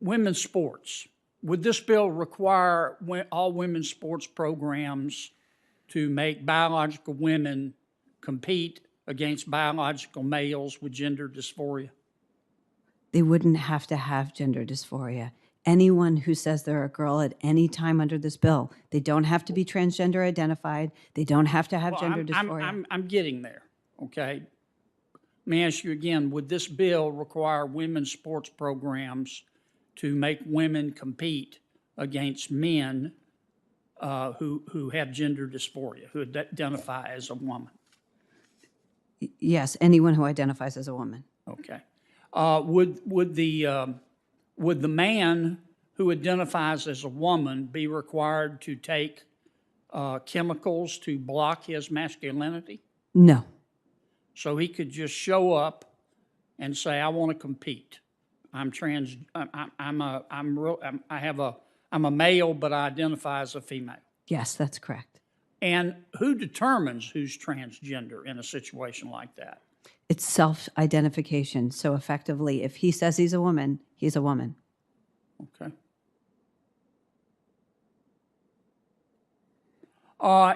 women's sports. Would this bill require all women's sports programs to make biological women compete against biological males with gender dysphoria? They wouldn't have to have gender dysphoria. Anyone who says they're a girl at any time under this bill, they don't have to be transgender identified. They don't have to have gender dysphoria. I'm getting there, okay? Let me ask you again, would this bill require women's sports programs to make women compete against men who have gender dysphoria, who identify as a woman? Yes, anyone who identifies as a woman. Okay. Would the man who identifies as a woman be required to take chemicals to block his masculinity? No. So he could just show up and say, "I want to compete. I'm a male, but I identify as a female." Yes, that's correct. And who determines who's transgender in a situation like that? It's self-identification. So effectively, if he says he's a woman, he's a woman. Okay.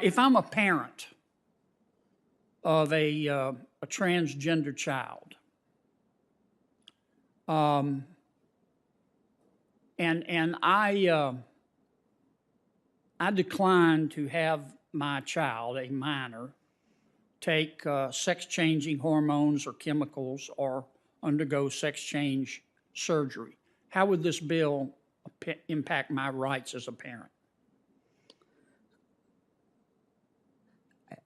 If I'm a parent of a transgender child, and I decline to have my child, a minor, take sex-changing hormones or chemicals or undergo sex change surgery, how would this bill impact my rights as a parent?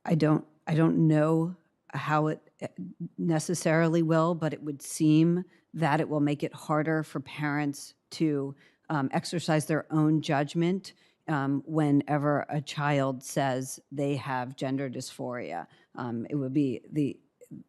I don't know how it necessarily will, but it would seem that it will make it harder for parents to exercise their own judgment whenever a child says they have gender dysphoria. It would be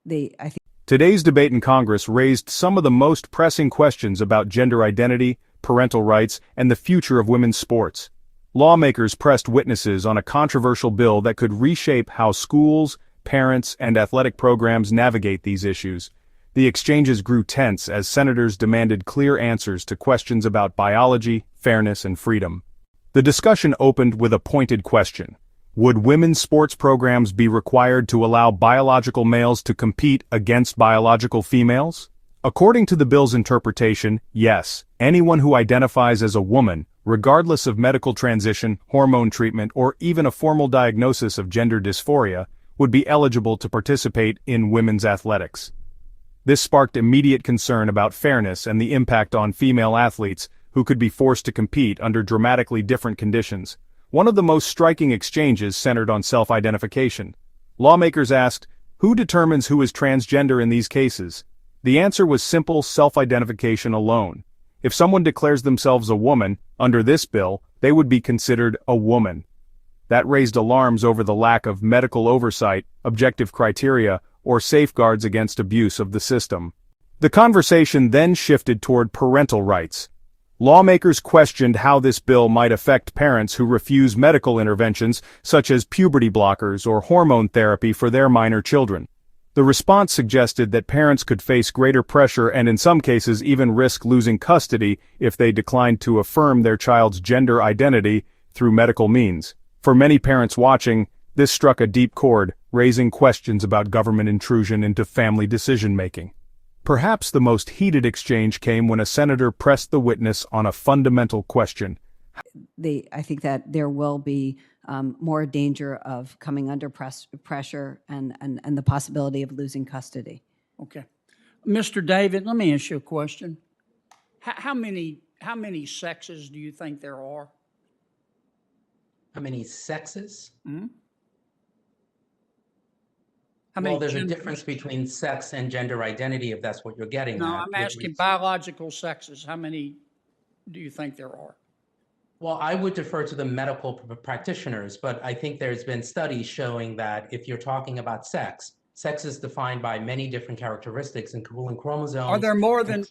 I think. Today's debate in Congress raised some of the most pressing questions about gender identity, parental rights, and the future of women's sports. Lawmakers pressed witnesses on a controversial bill that could reshape how schools, parents, and athletic programs navigate these issues. The exchanges grew tense as senators demanded clear answers to questions about biology, fairness, and freedom. The discussion opened with a pointed question. Would women's sports programs be required to allow biological males to compete against biological females? According to the bill's interpretation, yes, anyone who identifies as a woman, regardless of medical transition, hormone treatment, or even a formal diagnosis of gender dysphoria, would be eligible to participate in women's athletics. This sparked immediate concern about fairness and the impact on female athletes who could be forced to compete under dramatically different conditions. One of the most striking exchanges centered on self-identification. Lawmakers asked, who determines who is transgender in these cases? The answer was simple self-identification alone. If someone declares themselves a woman, under this bill, they would be considered a woman. That raised alarms over the lack of medical oversight, objective criteria, or safeguards against abuse of the system. The conversation then shifted toward parental rights. Lawmakers questioned how this bill might affect parents who refuse medical interventions such as puberty blockers or hormone therapy for their minor children. The response suggested that parents could face greater pressure and in some cases even risk losing custody if they declined to affirm their child's gender identity through medical means. For many parents watching, this struck a deep chord, raising questions about government intrusion into family decision-making. Perhaps the most heated exchange came when a senator pressed the witness on a fundamental question. I think that there will be more danger of coming under pressure and the possibility of losing custody. Okay. Mr. David, let me ask you a question. How many sexes do you think there are? How many sexes? Mm-hmm. Well, there's a difference between sex and gender identity, if that's what you're getting at. No, I'm asking biological sexes. How many do you think there are? Well, I would defer to the medical practitioners, but I think there's been studies showing that if you're talking about sex is defined by many different characteristics, including chromosomes. Are there more than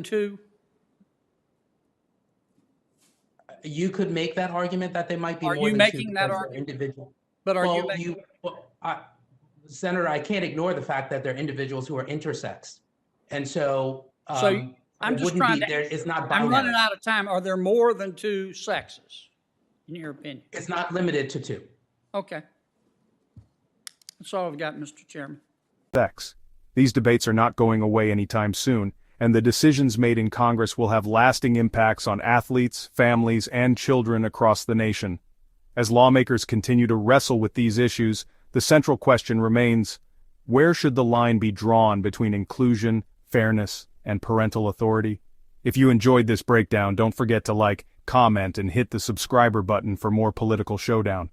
two? You could make that argument that there might be more than two. Are you making that argument? Individual. But are well, you? Senator, I can't ignore the fact that there are individuals who are intersex, and so I'm It just wouldn't trying be, to, there, it's not I'm running binary. out of time. Are there more than two sexes, in your opinion? It's not limited to two. Okay. That's all I've got, Mr. Chairman. Sex. These debates are not going away anytime soon, and the decisions made in Congress will have lasting impacts on athletes, families, and children across the nation. As lawmakers continue to wrestle with these issues, the central question remains, where should the line be drawn between inclusion, fairness, and parental authority? If you enjoyed this breakdown, don't forget to like, comment, and hit the subscriber button for more political showdown.